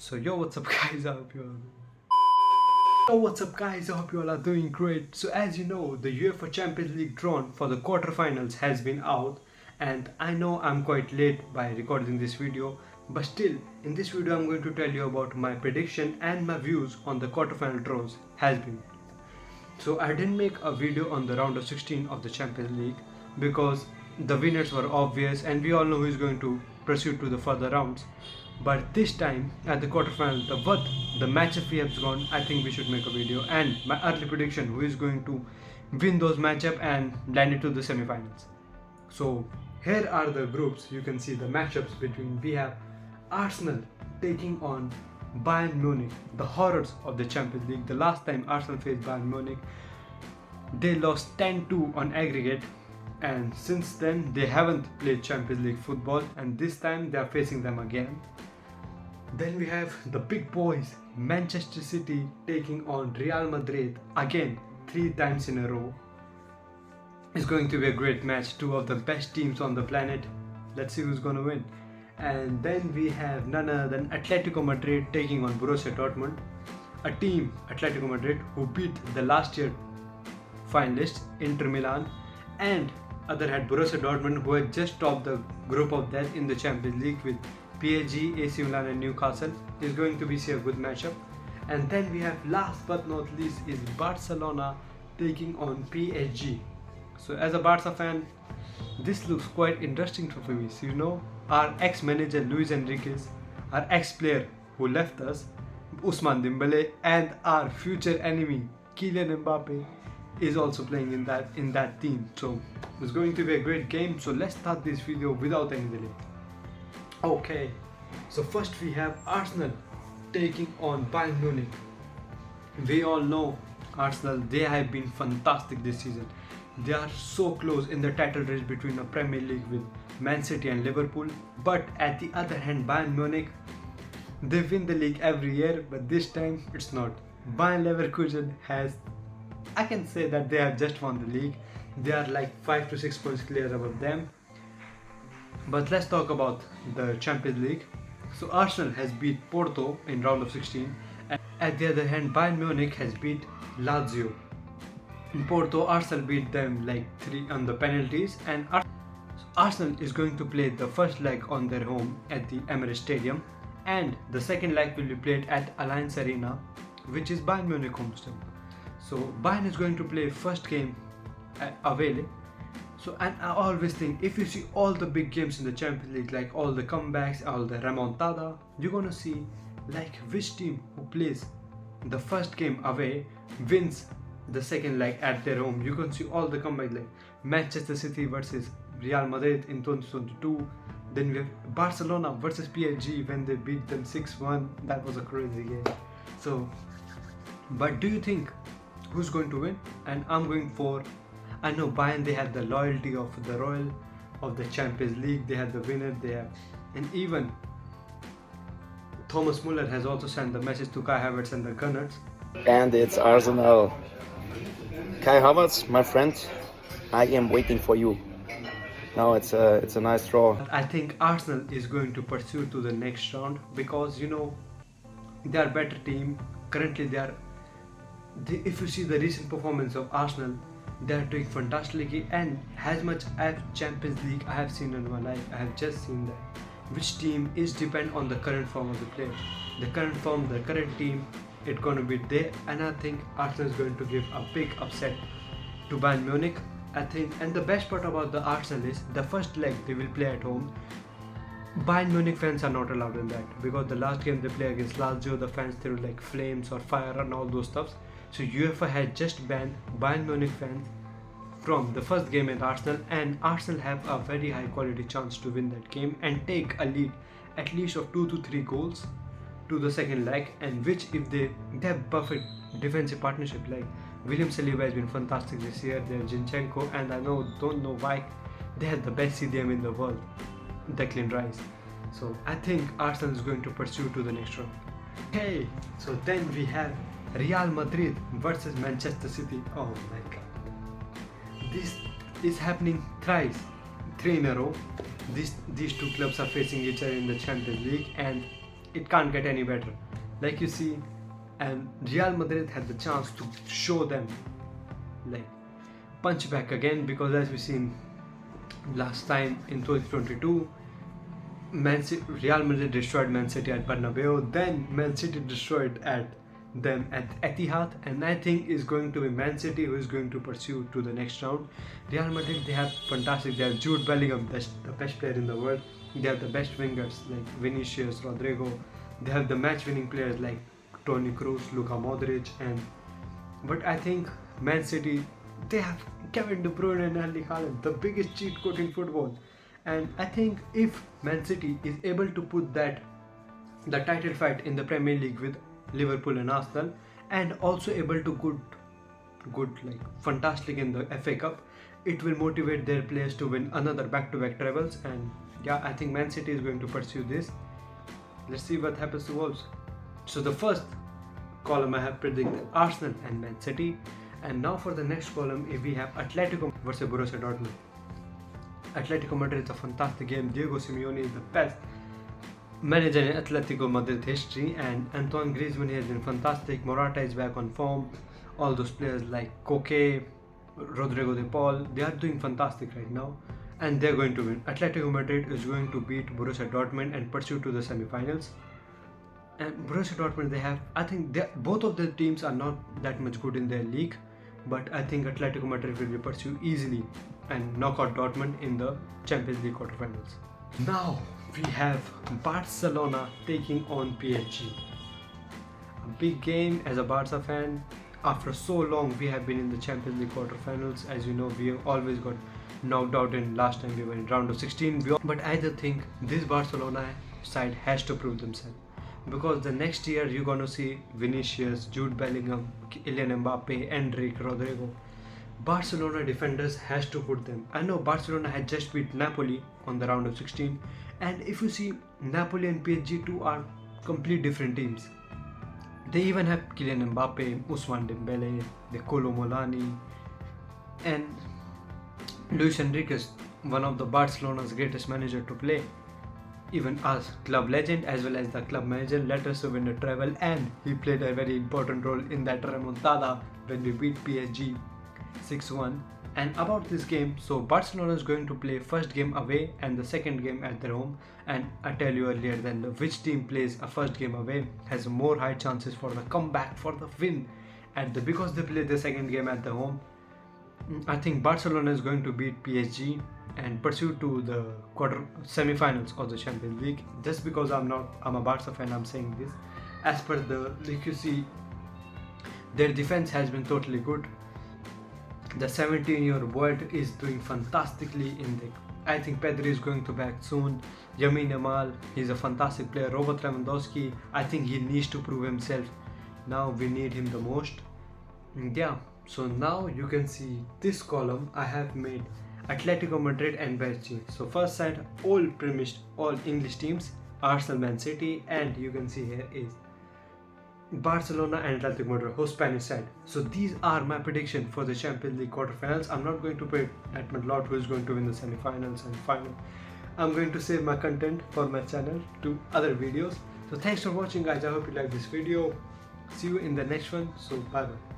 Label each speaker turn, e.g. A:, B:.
A: So yo, what's up guys? I hope you all are doing great. So as you know, the UEFA Champions League drawn for the quarterfinals has been out, and I know I'm quite late by recording this video, but still in this video I'm going to tell you about my prediction and my views on the quarterfinal draws has been. So I didn't make a video on the round of 16 of the Champions League because the winners were obvious and we all know who is going to proceed to the further rounds. But this time at the quarterfinal, the matchup we have gone, I think we should make a video and my early prediction who is going to win those matchup and land it to the semi-finals. So here are the groups. You can see the matchups between we have Arsenal taking on Bayern Munich, the horrors of the Champions League. The last time Arsenal faced Bayern Munich, they lost 10-2 on aggregate, and since then they haven't played Champions League football, and this time they are facing them again. Then we have the big boys, Manchester City taking on Real Madrid again 3 times in a row. It's going to be a great match, 2 of the best teams on the planet. Let's see who's going to win. And then we have none other than Atletico Madrid taking on Borussia Dortmund, a team, Atletico Madrid, who beat the last year finalists Inter Milan, and other had Borussia Dortmund, who had just topped the group of death in the Champions League with PSG, AC Milan and Newcastle. Is going to be a good matchup. And then we have last but not least is Barcelona taking on PSG. So as a Barca fan, this looks quite interesting for me. So you know, our ex-manager Luis Enriquez, our ex-player who left us, Ousmane Dembele, and our future enemy Kylian Mbappe is also playing in that team. So it's going to be a great game. So let's start this video without any delay. Okay, so first we have Arsenal taking on Bayern Munich. We all know Arsenal, they have been fantastic this season. They are so close in the title race between the Premier League with Man City and Liverpool. But at the other hand, Bayern Munich, they win the league every year, but this time it's not. Bayern Leverkusen has, I can say that they have just won the league. They are like 5 to 6 points clear above them. But let's talk about the Champions League. So Arsenal has beat Porto in round of 16, and at the other hand Bayern Munich has beat Lazio. In Porto, Arsenal beat them like 3 on the penalties, and Arsenal is going to play the first leg on their home at the Emirates Stadium, and the second leg will be played at Allianz Arena, which is Bayern Munich home still. So Bayern is going to play first game away. So, and I always think if you see all the big games in the Champions League, like all the comebacks, all the remontada, you're gonna see like which team who plays the first game away wins the second leg at their home. You can see all the comeback, like Manchester City versus Real Madrid in 2022. Then we have Barcelona versus PSG when they beat them 6-1. That was a crazy game. So, but do you think who's going to win? And I'm going for, I know Bayern, they had the loyalty of the Royal of the Champions League. They had the winner. They have, and even Thomas Muller has also sent the message to Kai Havertz and the Gunners.
B: And it's Arsenal. Kai Havertz, my friend, I am waiting for you. Now it's a nice draw.
A: I think Arsenal is going to pursue to the next round because you know they are a better team. Currently if you see the recent performance of Arsenal, they are doing fantastically, and as much as Champions League I have seen in my life, I have just seen that which team is depend on the current form of the player. The current form, the current team, it's going to be there, and I think Arsenal is going to give a big upset to Bayern Munich. I think, and the best part about the Arsenal is the first leg they will play at home. Bayern Munich fans are not allowed in that because the last game they play against Lazio, the fans threw like flames or fire and all those stuffs. So UEFA had just banned Bayern Munich fans from the first game at Arsenal, and Arsenal have a very high quality chance to win that game and take a lead at least of 2 to 3 goals to the second leg, and which if they have perfect defensive partnership, like William Saliba has been fantastic this year, they have Zinchenko, and I don't know why they had the best CDM in the world, Declan Rice. So I think Arsenal is going to pursue to the next round. Okay, so then we have Real Madrid versus Manchester City. Oh my god, this is happening thrice, 3 in a row. These two clubs are facing each other in the Champions League, and it can't get any better. Like you see, and Real Madrid had the chance to show them, like, punch back again, because as we seen last time in 2022, Real Madrid destroyed Man City at Bernabeu, then Man City destroyed them at Etihad, and I think it's going to be Man City who is going to pursue to the next round. Real Madrid, they have fantastic. They have Jude Bellingham, the best player in the world. They have the best wingers like Vinicius, Rodrigo. They have the match-winning players like Toni Kroos, Luka Modric, but I think Man City, they have Kevin De Bruyne and Erling Haaland, the biggest cheat code in football. And I think if Man City is able to put the title fight in the Premier League with Liverpool and Arsenal, and also able to good like fantastic in the FA Cup, it will motivate their players to win another back-to-back trebles. And yeah, I think Man City is going to pursue this. Let's see what happens to Wolves. So the first column I have predicted Arsenal and Man City, and now for the next column we have Atletico versus Borussia Dortmund. Atletico Madrid is a fantastic game. Diego Simeone is the best manager in Atletico Madrid history, and Antoine Griezmann has been fantastic. Morata is back on form. All those players like Koke, Rodrigo de Paul, they are doing fantastic right now, and they're going to win. Atletico Madrid is going to beat Borussia Dortmund and pursue to the semi-finals. And Borussia Dortmund, I think both of the teams are not that much good in their league, but I think Atletico Madrid will be pursued easily and knock out Dortmund in the Champions League quarterfinals. Now we have Barcelona taking on PSG. A big game as a Barca fan. After so long we have been in the Champions League quarterfinals. As you know, we have always got knocked out in last time we were in round of 16. But I just think this Barcelona side has to prove themselves, because the next year you're gonna see Vinicius, Jude Bellingham, Kylian Mbappe, Endrick, Rodrigo. Barcelona defenders has to put them. I know Barcelona had just beat Napoli on the round of 16, and if you see, Napoli and PSG too are complete different teams. They even have Kylian Mbappe, Ousmane Dembele, Kolo Muani, and Luis Enrique, one of the Barcelona's greatest manager to play. Even as club legend as well as the club manager, let us win the treble, and he played a very important role in that remontada when we beat PSG 6-1. And about this game, so Barcelona is going to play first game away and the second game at their home. And I tell you earlier that which team plays a first game away has more high chances for the comeback, for the win, because they play the second game at the home. I think Barcelona is going to beat PSG and pursue to the semi-finals of the Champions League. Just because I'm a Barca fan, I'm saying this. As per like you see, their defense has been totally good. The 17-year-old boy is doing fantastically I think Pedri is going to back soon. Lamine Yamal, he's a fantastic player. Robert Lewandowski, I think he needs to prove himself. Now we need him the most. Yeah, so now you can see this column I have made Atletico Madrid and PSG. So first side, all English teams, Arsenal, Man City, and you can see here is Barcelona and Atletico Madrid, whole Spanish side. So these are my prediction for the Champions League quarterfinals. I'm not going to bet at my lot who is going to win the semi-finals and final. I'm going to save my content for my channel to other videos. So thanks for watching, guys. I hope you like this video. See you in the next one. So bye bye.